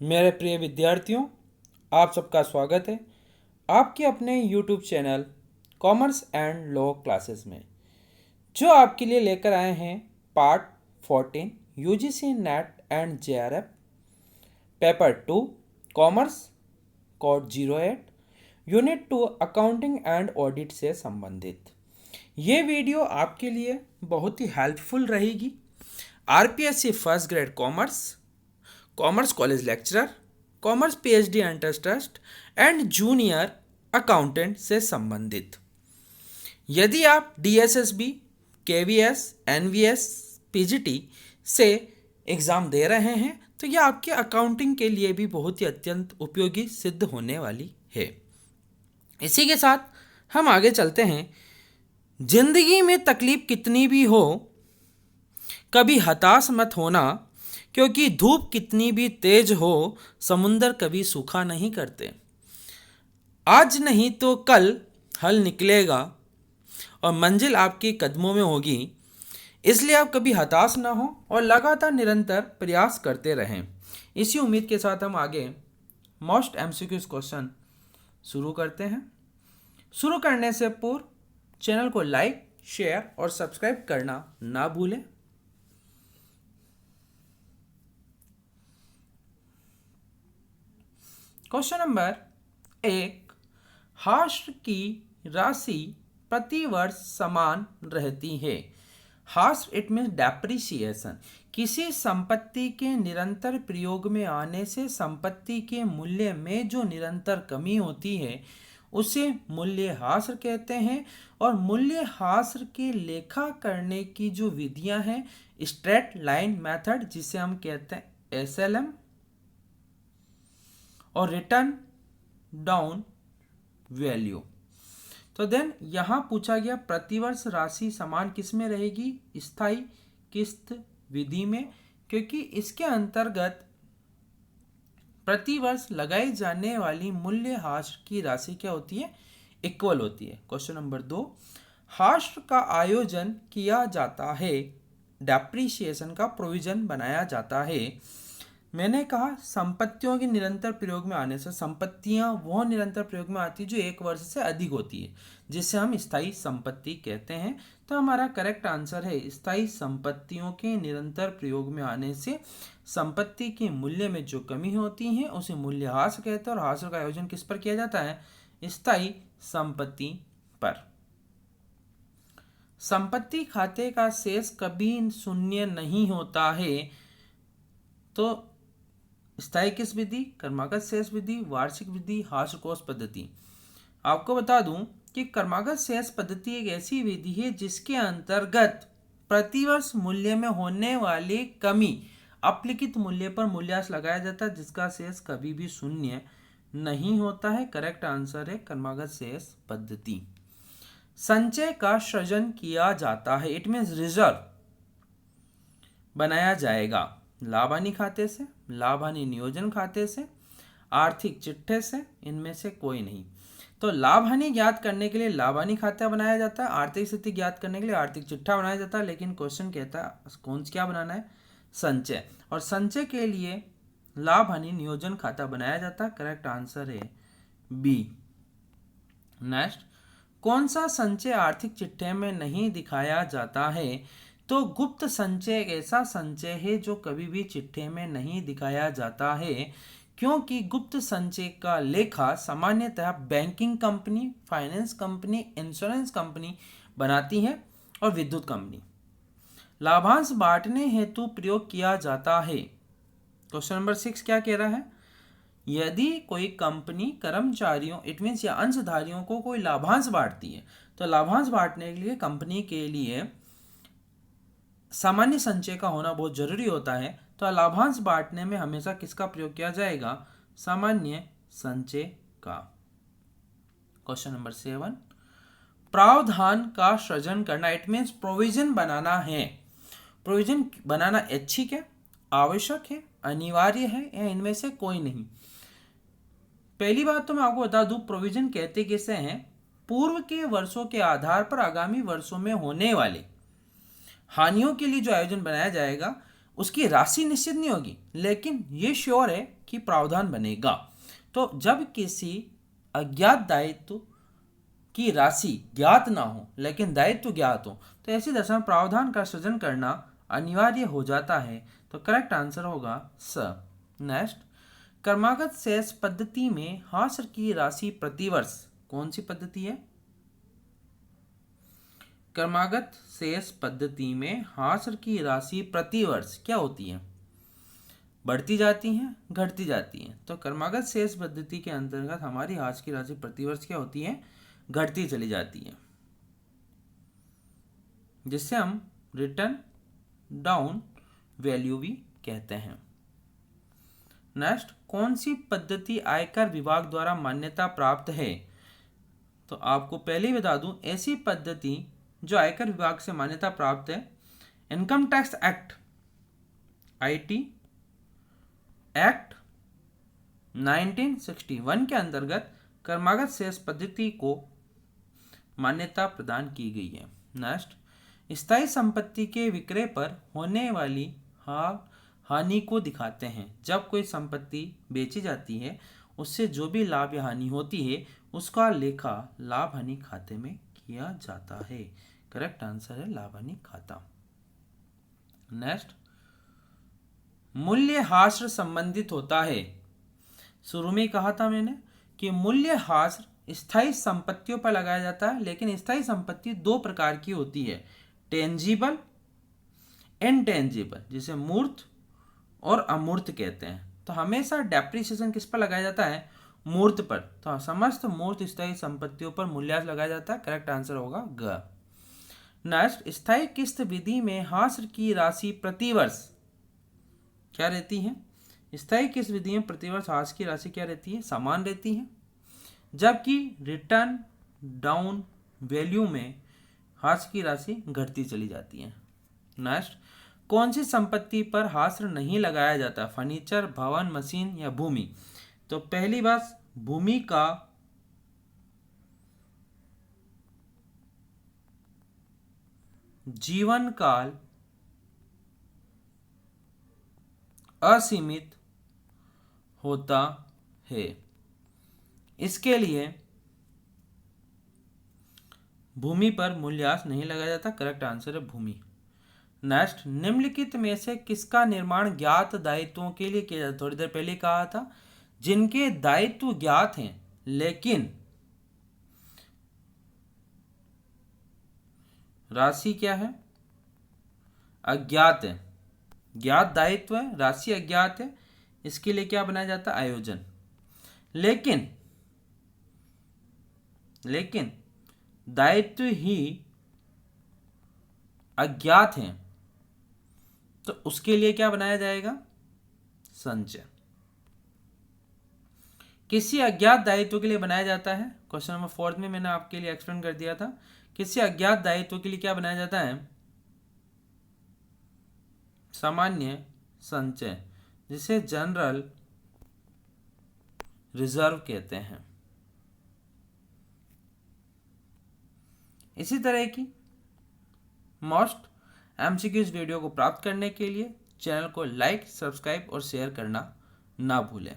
मेरे प्रिय विद्यार्थियों, आप सबका स्वागत है आपके अपने YouTube channel commerce and law classes में, जो आपके लिए लेकर आए हैं part 14 UGC NET and JRF paper 2 commerce code 08 unit 2 accounting and audit से संबंधित। ये वीडियो आपके लिए बहुत ही हेल्पफुल रहेगी। RPSC first grade commerce, commerce college lecturer, commerce PhD entrance test and junior accountant से संबंधित। यदि आप डीएसएसबी, केवीएस, एनवीएस, पीजीटी से एग्ज़ाम दे रहे हैं तो यह आपके अकाउंटिंग के लिए भी बहुत ही अत्यंत उपयोगी सिद्ध होने वाली है। इसी के साथ हम आगे चलते हैं। जिंदगी में तकलीफ कितनी भी हो, कभी हताश मत होना, क्योंकि धूप कितनी भी तेज हो समुंदर कभी सूखा नहीं करते। आज नहीं तो कल हल निकलेगा और मंजिल आपके कदमों में होगी। इसलिए आप कभी हताश ना हो और लगातार निरंतर प्रयास करते रहें। इसी उम्मीद के साथ हम आगे मोस्ट एमसीक्यूज क्वेश्चन शुरू करते हैं। शुरू करने से पूर्व चैनल को लाइक, शेयर और सब्सक्राइब करना ना भूलें। क्वेश्चन नंबर 1, हार्श की राशि प्रति वर्ष समान रहती है। Harsh it means depreciation. किसी संपत्ति के निरंतर प्रयोग में आने से संपत्ति के मूल्य में जो निरंतर कमी होती है उसे मूल्यह्रास कहते हैं। और मूल्यह्रास के लेखा करने की जो विधियां हैं, स्ट्रेट लाइन मेथड जिसे हम कहते हैं एसएलएम, और रिटर्न डाउन वैल्यू। तो देन यहां पूछा गया प्रतिवर्ष राशि समान किस में रहेगी? स्थायी किस्त विधि में, क्योंकि इसके अंतर्गत प्रतिवर्ष लगाई जाने वाली मूल्यह्रास की राशि क्या होती है? इक्वल होती है। क्वेश्चन नंबर 2, ह्रास का आयोजन किया जाता है, डेप्रिसिएशन का प्रोविजन बनाया जाता है। मैंने कहा संपत्तियों के निरंतर प्रयोग में आने से, संपत्तियां वह निरंतर प्रयोग में आती है जो 1 वर्ष से अधिक होती है, जिसे हम स्थायी संपत्ति कहते हैं। तो हमारा करेक्ट आंसर है स्थायी संपत्तियों के निरंतर प्रयोग में आने से संपत्ति के मूल्य में जो कमी होती है उसे मूल्यह्रास कहते हैं। और ह्रास का आयोजन किस पर किया जाता है? स्थायी संपत्ति पर। संपत्ति खाते का शेष कभी शून्य नहीं होता है। तो स्थायी किस विधि? क्रमागत शेष विधि, वार्षिक विधि, ह्रास कोष पद्धति। आपको बता दूं कि क्रमागत शेष पद्धति एक ऐसी विधि है जिसके अंतर्गत प्रतिवर्ष मूल्य में होने वाली कमी अपलिखित मूल्य पर मूल्यह्रास लगाया जाता है, जिसका शेष कभी भी शून्य नहीं होता है। करेक्ट आंसर है क्रमागत शेष पद्धति। संचय का सृजन किया जाता है, इट मीन्स रिजर्व बनाया जाएगा लाभ हानि खाते से, लाभ हानि नियोजन खाते से, आर्थिक चिट्ठे से, इनमें से कोई नहीं। तो लाभ हानि ज्ञात करने के लिए लाभ हानि खाता बनाया जाता है, आर्थिक स्थिति ज्ञात करने के लिए आर्थिक चिट्ठा बनाया जाता है। लेकिन क्वेश्चन कहता है कौन क्या बनाना है? संचय। और संचय के लिए लाभ हानि नियोजन खाता बनाया जाता है। करेक्ट आंसर है बी। नेक्स्ट, कौन सा संचय आर्थिक चिट्ठे में नहीं दिखाया जाता है? तो गुप्त संचय एक ऐसा संचय है जो कभी भी चिट्ठे में नहीं दिखाया जाता है, क्योंकि गुप्त संचय का लेखा सामान्यतः banking company, finance company, insurance company बनाती है और विद्युत कंपनी। लाभांश बांटने हेतु प्रयोग किया जाता है। क्वेश्चन नंबर 6 क्या कह रहा है? यदि कोई कंपनी कर्मचारियों इट मीन्स या अंशधारियों को कोई लाभांश बांटती है, तो लाभांश बांटने के लिए कंपनी के लिए सामान्य संचय का होना बहुत जरूरी होता है। तो लाभांश बांटने में हमेशा किसका प्रयोग किया जाएगा? सामान्य संचय का। क्वेश्चन नंबर 7, प्रावधान का सृजन करना, इट मीन्स प्रोविजन बनाना है। प्रोविजन बनाना ऐच्छिक है, आवश्यक है, अनिवार्य है या इनमें से कोई नहीं? पहली बात तो मैं आपको बता दूं, प्रोविजन कहते किसे हैं? पूर्व के वर्षों के आधार पर आगामी वर्षों में होने वाले हानियों के लिए जो आयोजन बनाया जाएगा उसकी राशि निश्चित नहीं होगी, लेकिन ये श्योर है कि प्रावधान बनेगा। तो जब किसी अज्ञात दायित्व की राशि ज्ञात ना हो लेकिन दायित्व ज्ञात हो, तो ऐसी दशा में प्रावधान का सृजन करना अनिवार्य हो जाता है। तो करेक्ट आंसर होगा स। नेक्स्ट, क्रमागत शेष पद्धति में हास्य की राशि प्रतिवर्ष कौन सी पद्धति है? क्रमागत शेष पद्धति में हास्य की राशि प्रतिवर्ष क्या होती है? बढ़ती जाती हैं, घटती जाती हैं। तो क्रमागत शेष पद्धति के अंतर्गत हमारी हास्य की राशि प्रतिवर्ष क्या होती है? घटती चली जाती है, जिससे हम रिटर्न डाउन वैल्यू भी कहते हैं। नेक्स्ट, कौन सी पद्धति आयकर विभाग द्वारा मान्यता प्राप्त है? तो आपको पहले ही बता दूं, ऐसी पद्धति जो आयकर विभाग से मान्यता प्राप्त है, income tax act IT act 1961 के अंतर्गत क्रमागत शेष पद्धति को मान्यता प्रदान की गई है। नेक्स्ट, स्थायी संपत्ति के विक्रय पर होने वाली हानि को दिखाते हैं। जब कोई संपत्ति बेची जाती है, उससे जो भी लाभ या हानि होती है उसका लेखा लाभ हानि खाते में किया जाता है। करेक्ट आंसर है लाभ हानि खाता। नेक्स्ट, मूल्यह्रास संबंधित होता है। शुरू में कहा था मैंने कि मूल्यह्रास स्थायी संपत्तियों पर लगाया जाता है, लेकिन स्थायी संपत्ति दो प्रकार की होती है, टेंजिबल, इनटेंजिबल, जिसे मूर्त और अमूर्त कहते हैं। तो हमेशा डेप्रिसिएशन किस पर लगाया जाता है? मूर्त पर। तो समस्त मूर्त स्थायी संपत्तियों पर मूल्यह्रास लगाया जाता है। करेक्ट आंसर होगा ग। नेक्स्ट, स्थायी किस्त विधि में हास्य की राशि प्रतिवर्ष क्या रहती है? स्थायी किस्त विधि में प्रतिवर्ष हास्य की राशि क्या रहती है? समान रहती है, जबकि रिटर्न डाउन वैल्यू में हास्य की राशि घटती चली जाती है। नेक्स्ट, कौन सी संपत्ति पर हास्य नहीं लगाया जाता? फर्नीचर, भवन, मशीन या भूमि? तो पहली बात, भूमि का जीवन काल असीमित होता है, इसके लिए भूमि पर मूल्यह्रास नहीं लगाया जाता। करेक्ट आंसर है भूमि। नेक्स्ट, निम्नलिखित में से किसका निर्माण ज्ञात दायित्वों के लिए किया जाता? थोड़ी देर पहले कहा था, जिनके दायित्व ज्ञात हैं लेकिन राशि क्या है? अज्ञात है। ज्ञात दायित्व है, राशि अज्ञात है, इसके लिए क्या बनाया जाता है? आयोजन। लेकिन दायित्व ही अज्ञात हैं, तो उसके लिए क्या बनाया जाएगा? संचय। किसी अज्ञात दायित्व के लिए बनाया जाता है, क्वेश्चन नंबर 4 में मैंने आपके लिए एक्सप्लेन कर दिया था। किसी अज्ञात दायित्व के लिए क्या बनाया जाता है? सामान्य संचय, जिसे जनरल रिजर्व कहते हैं। इसी तरह की मोस्ट MCQs वीडियो को प्राप्त करने के लिए चैनल को लाइक, सब्सक्राइब और शेयर करना ना भूलें।